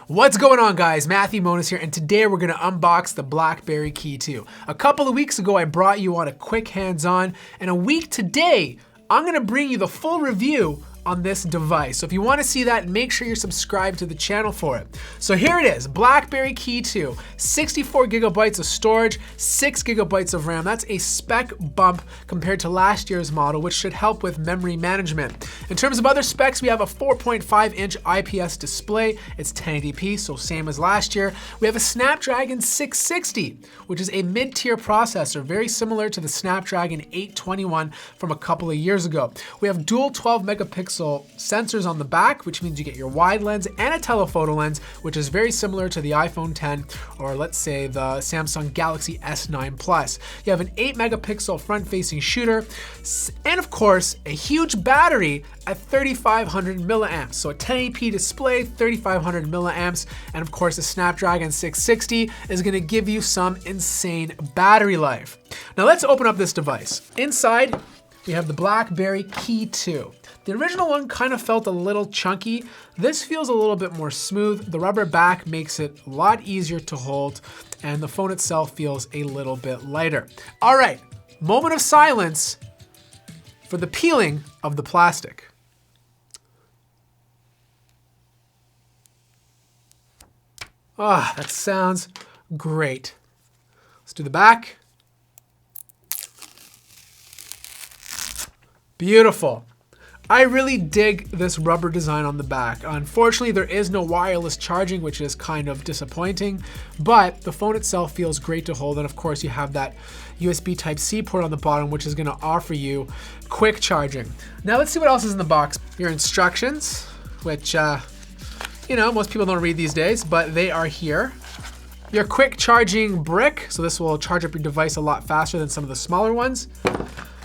What's going on, guys? Matthew Moniz here, and today we're gonna unbox the BlackBerry KEY2. A couple of weeks ago, I brought you on a quick hands-on, and a week today, I'm gonna bring you the full review on this device. So if you wanna see that, make sure you're subscribed to the channel for it. So here it is, BlackBerry KEY2, 64 gigabytes of storage, 6 gigabytes of RAM. That's a spec bump compared to last year's model, which should help with memory management. In terms of other specs, we have a 4.5-inch IPS display. It's 1080p, so same as last year. We have a Snapdragon 660, which is a mid-tier processor, very similar to the Snapdragon 821 from a couple of years ago. We have dual 12 megapixel sensors on the back, which means you get your wide lens and a telephoto lens, which is very similar to the iPhone 10 or let's say the Samsung Galaxy S9 Plus. You have an 8 megapixel front-facing shooter, and of course, a huge battery at 3,500 milliamps. So a 1080p display, 3,500 milliamps, and of course, the Snapdragon 660 is gonna give you some insane battery life. Now let's open up this device. Inside, we have the BlackBerry KEY2. The original one kind of felt a little chunky. This feels a little bit more smooth. The rubber back makes it a lot easier to hold, and the phone itself feels a little bit lighter. All right, moment of silence for the peeling of the plastic. Ah, that sounds great. Let's do the back. Beautiful. I really dig this rubber design on the back. Unfortunately, there is no wireless charging, which is kind of disappointing, but the phone itself feels great to hold. And of course, you have that USB Type-C port on the bottom, which is gonna offer you quick charging. Now let's see what else is in the box. Your instructions, which, most people don't read these days, but they are here. Your quick charging brick, so this will charge up your device a lot faster than some of the smaller ones.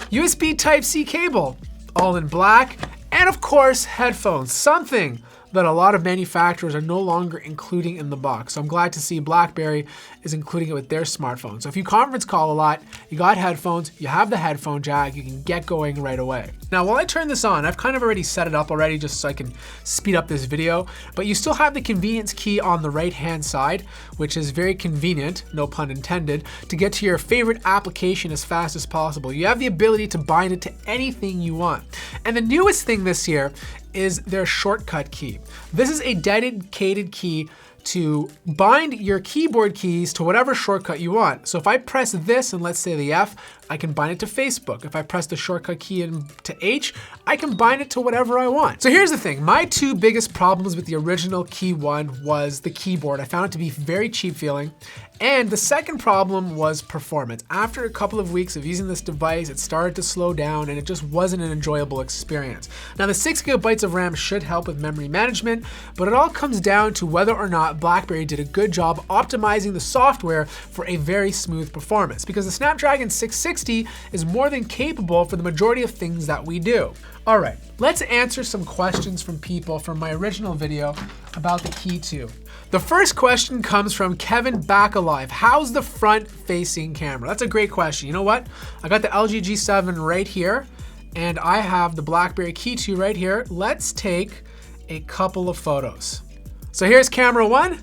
USB Type-C cable, all in black, and of course, headphones, something that a lot of manufacturers are no longer including in the box. So I'm glad to see BlackBerry is including it with their smartphone. So if you conference call a lot, you got headphones, you have the headphone jack, you can get going right away. Now, while I turn this on, I've kind of already set it up already just so I can speed up this video, but you still have the convenience key on the right-hand side, which is very convenient, no pun intended, to get to your favorite application as fast as possible. You have the ability to bind it to anything you want. And the newest thing this year is their shortcut key. This is a dedicated key to bind your keyboard keys to whatever shortcut you want. So if I press this and let's say the F, I can bind it to Facebook. If I press the shortcut key into H, I can bind it to whatever I want. So here's the thing, my two biggest problems with the original Key 1 was the keyboard. I found it to be very cheap feeling. And the second problem was performance. After a couple of weeks of using this device, it started to slow down and it just wasn't an enjoyable experience. Now the 6 gigabytes of RAM should help with memory management, but it all comes down to whether or not BlackBerry did a good job optimizing the software for a very smooth performance, because the Snapdragon 660 is more than capable for the majority of things that we do. All right, let's answer some questions from people from my original video about the KEY2. The first question comes from Kevin Backalive. How's the front-facing camera? That's a great question. You know what? I got the LG G7 right here, and I have the BlackBerry KEY2 right here. Let's take a couple of photos. So here's camera 1,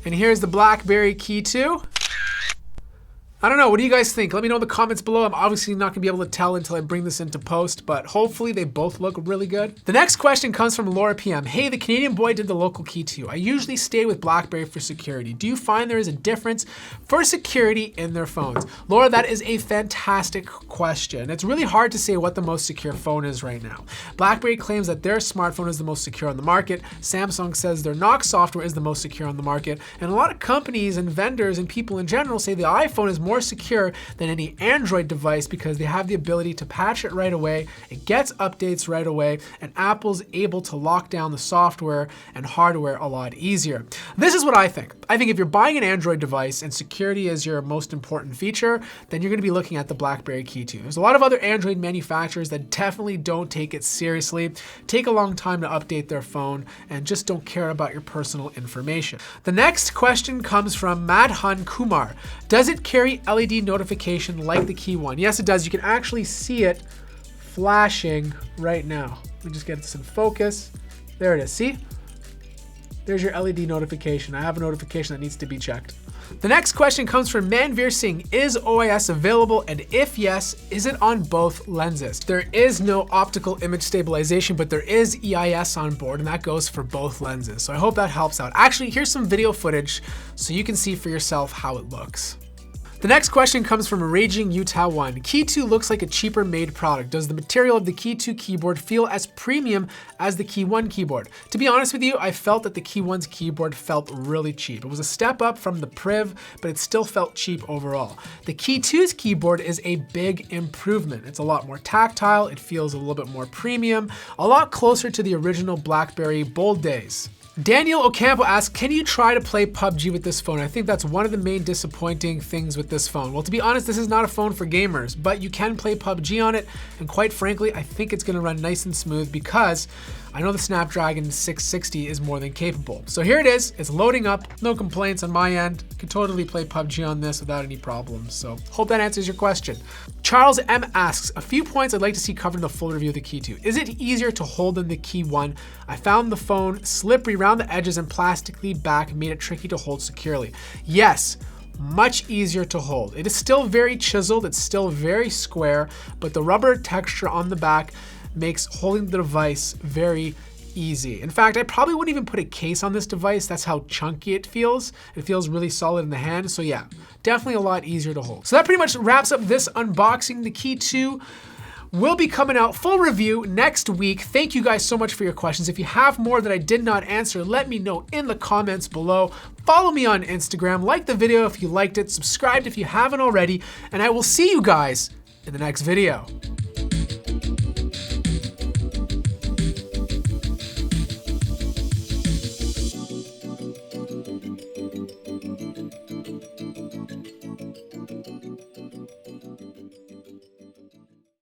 and here's the BlackBerry KEY2. I don't know, what do you guys think? Let me know in the comments below. I'm obviously not gonna be able to tell until I bring this into post, but hopefully they both look really good. The next question comes from Laura PM. Hey, the Canadian boy did the local KEY2. I usually stay with BlackBerry for security. Do you find there is a difference for security in their phones? Laura, that is a fantastic question. It's really hard to say what the most secure phone is right now. BlackBerry claims that their smartphone is the most secure on the market. Samsung says their Knox software is the most secure on the market. And a lot of companies and vendors and people in general say the iPhone is more secure than any Android device because they have the ability to patch it right away, it gets updates right away, and Apple's able to lock down the software and hardware a lot easier. This is what I think. I think if you're buying an Android device and security is your most important feature, then you're gonna be looking at the BlackBerry KEY2. There's a lot of other Android manufacturers that definitely don't take it seriously, take a long time to update their phone, and just don't care about your personal information. The next question comes from Madhun Kumar. Does it carry LED notification like the Key 1? Yes, it does. You can actually see it flashing right now. Let me just get this in focus. There it is. See? there's your LED notification. I have a notification that needs to be checked. The next question comes from Manveer Singh. Is OIS available? And if yes, is it on both lenses? There is no optical image stabilization, but there is EIS on board, and that goes for both lenses. So I hope that helps out. Actually, here's some video footage so you can see for yourself how it looks. The next question comes from Raging Utah 1. KEY2 looks like a cheaper made product. Does the material of the KEY2 keyboard feel as premium as the KEY1 keyboard? To be honest with you, I felt that the KEY1's keyboard felt really cheap. It was a step up from the Priv, but it still felt cheap overall. The KEY2's keyboard is a big improvement. It's a lot more tactile, it feels a little bit more premium, a lot closer to the original BlackBerry Bold days. Daniel Ocampo asks, can you try to play PUBG with this phone? I think that's one of the main disappointing things with this phone. Well, to be honest, this is not a phone for gamers, but you can play PUBG on it. And quite frankly, I think it's gonna run nice and smooth because I know the Snapdragon 660 is more than capable. So here it is, it's loading up, no complaints on my end. You can totally play PUBG on this without any problems. So hope that answers your question. Charles M asks, a few points I'd like to see covered in the full review of the KEY2. Is it easier to hold than the KEY1? I found the phone slippery around the edges and plastically back made it tricky to hold securely. Yes, much easier to hold. It is still very chiseled, it's still very square, but the rubber texture on the back makes holding the device very easy. In fact, I probably wouldn't even put a case on this device. That's how chunky it feels. It feels really solid in the hand. So yeah, definitely a lot easier to hold. So that pretty much wraps up this unboxing. The KEY2 will be coming out full review next week. Thank you guys so much for your questions. If you have more that I did not answer, let me know in the comments below. Follow me on Instagram, like the video if you liked it, subscribe if you haven't already, and I will see you guys in the next video.